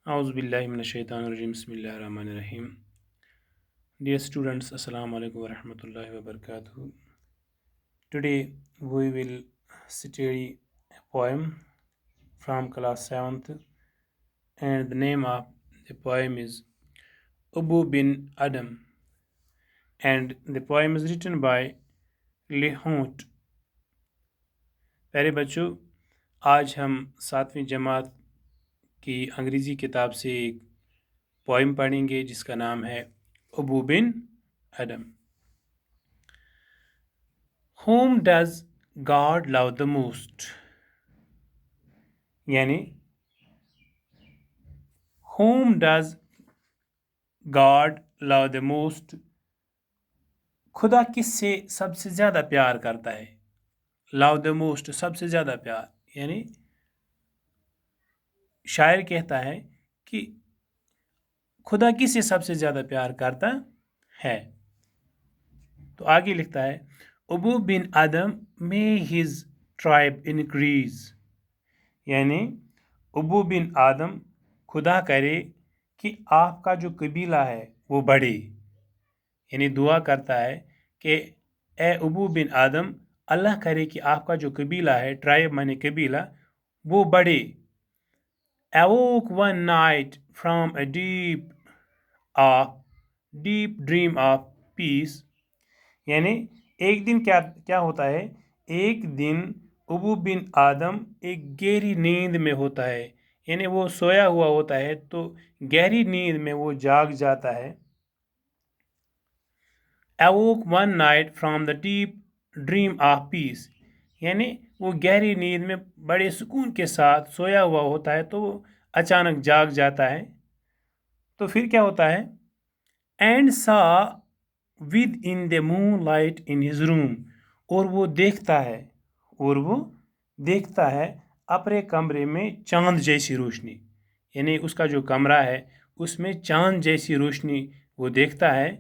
A'udhu billahi minash shaitanir rajim. Bismillahir rahmanir rahim. Dear students, assalamu alaikum wa rahmatullahi wa barakatuh. Today we will study a poem from class 7th, and the name of the poem is Abu bin Adam, and the poem is written by Lehont. प्यारे बच्चों, आज हम 7वीं जमात की अंग्रेज़ी किताब से एक poem पढ़ेंगे जिसका नाम है अबू बिन अदम। Whom does God love the most? यानी Whom does God love the most? खुदा किससे सबसे ज़्यादा प्यार करता है? Love the most, सबसे ज़्यादा प्यार, यानी शायर कहता है कि खुदा किससे सबसे ज़्यादा प्यार करता है। तो आगे लिखता है अबू बिन आदम मे हिज ट्राइब इंक्रीज, यानी अबू बिन आदम खुदा करे कि आपका जो कबीला है वो बढ़े, यानी दुआ करता है कि ए अबू बिन आदम, अल्लाह करे कि आपका जो कबीला है, ट्राइब माने कबीला, वो बढ़े। Awoke one night from a deep dream of peace, यानी एक दिन क्या होता है, एक दिन अबू बिन आदम एक गहरी नींद में होता है, यानी वो सोया हुआ होता है तो गहरी नींद में वो जाग जाता है। Awoke one night from the deep dream of peace, यानी वो गहरी नींद में बड़े सुकून के साथ सोया हुआ होता है तो वो अचानक जाग जाता है। तो फिर क्या होता है, एंड सा with in the moon light in his room, और वो देखता है अपने कमरे में चांद जैसी रोशनी, यानी उसका जो कमरा है उसमें चांद जैसी रोशनी वो देखता है।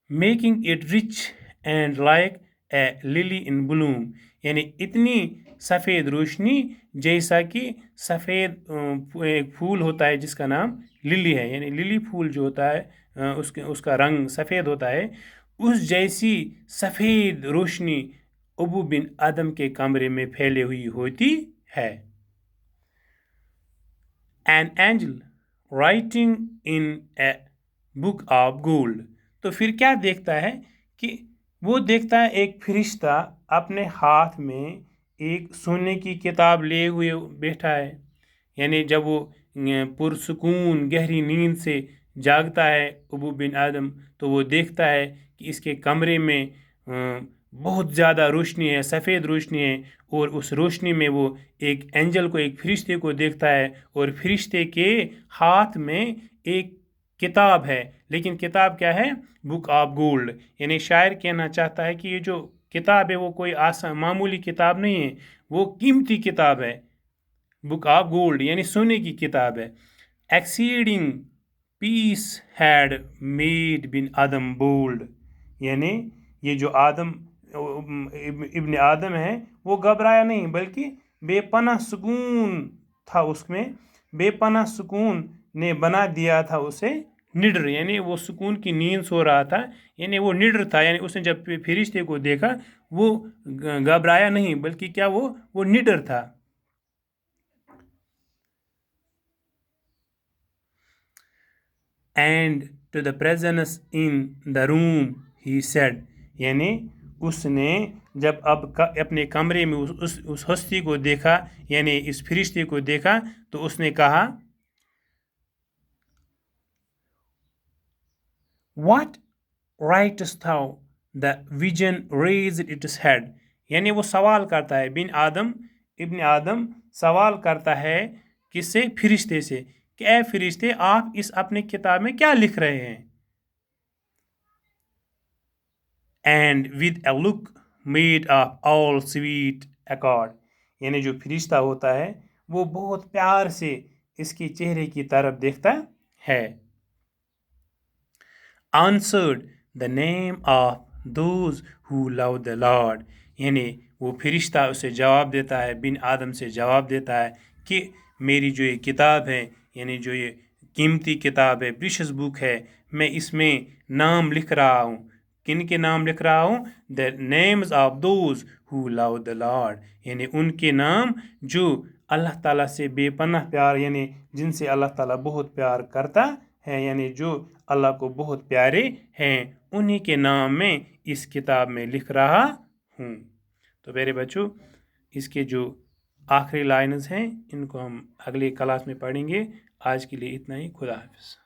Making it rich and like a lily in Bloom, यानी इतनी सफ़ेद रोशनी जैसा कि सफ़ेद एक फूल होता है जिसका नाम लिली है, यानी लिली फूल जो होता है उसका रंग सफ़ेद होता है, उस जैसी सफ़ेद रोशनी अबू बिन आदम के कमरे में फैली हुई होती है। An angel writing in a book of gold, तो फिर क्या देखता है कि वो देखता है एक फरिश्ता अपने हाथ में एक सोने की किताब लिए हुए बैठा है, यानी जब वो पुरसुकून गहरी नींद से जागता है अबू बिन आदम तो वो देखता है कि इसके कमरे में बहुत ज़्यादा रोशनी है, सफ़ेद रोशनी है, और उस रोशनी में वो एक एंजल को, एक फरिश्ते को देखता है, और फरिश्ते के हाथ में एक किताब है, लेकिन किताब क्या है, बुक ऑफ गोल्ड, यानी शायर कहना चाहता है कि ये जो किताब है वो कोई आसान मामूली किताब नहीं है, वो कीमती किताब है, बुक ऑफ गोल्ड यानी सोने की किताब है। Exceeding peace had made Ben Adhem bold, यानी ये जो आदम इब्न आदम है वो घबराया नहीं बल्कि बेपनाह सुकून था, उसमें बेपनाह सुकून ने बना दिया था उसे निडर, यानी वो सुकून की नींद सो रहा था, यानी वो निडर था, यानी उसने जब फरिश्ते को देखा वो घबराया नहीं बल्कि क्या वो निडर था। And to the presence in the room he said, यानी उसने जब अपने कमरे में उस हस्ती को देखा, यानी इस फरिश्ते को देखा, तो उसने कहा What writest thou? The vision raised its head, यानी वो सवाल करता है, इब्न आदम सवाल करता है किससे, फरिश्ते से, कि ए फरिश्ते आप इस अपने किताब में क्या लिख रहे हैं। And with A look made of all sweet accord, यानी जो फरिश्ता होता है वो बहुत प्यार से इसके चेहरे की तरफ देखता है। answered the name of those who love the Lord, यानी वो फरिश्ता उसे जवाब देता है, बिन आदम से जवाब देता है कि मेरी जो ये किताब है यानी जो ये कीमती किताब है, प्रीशियस बुक है, मैं इसमें नाम लिख रहा हूँ. किन के नाम लिख रहा हूँ? The names of those who love the Lord, यानी उनके नाम जो अल्लाह ताला से बेपनाह प्यार, यानी जिनसे अल्लाह ताला बहुत प्यार करता है, यानी जो अल्लाह को बहुत प्यारे हैं, उन्हीं के नाम में इस किताब में लिख रहा हूँ. तो मेरे बच्चों, इसके जो आखिरी लाइन्स हैं इनको हम अगली क्लास में पढ़ेंगे. आज के लिए इतना ही. खुदा हाफिज़.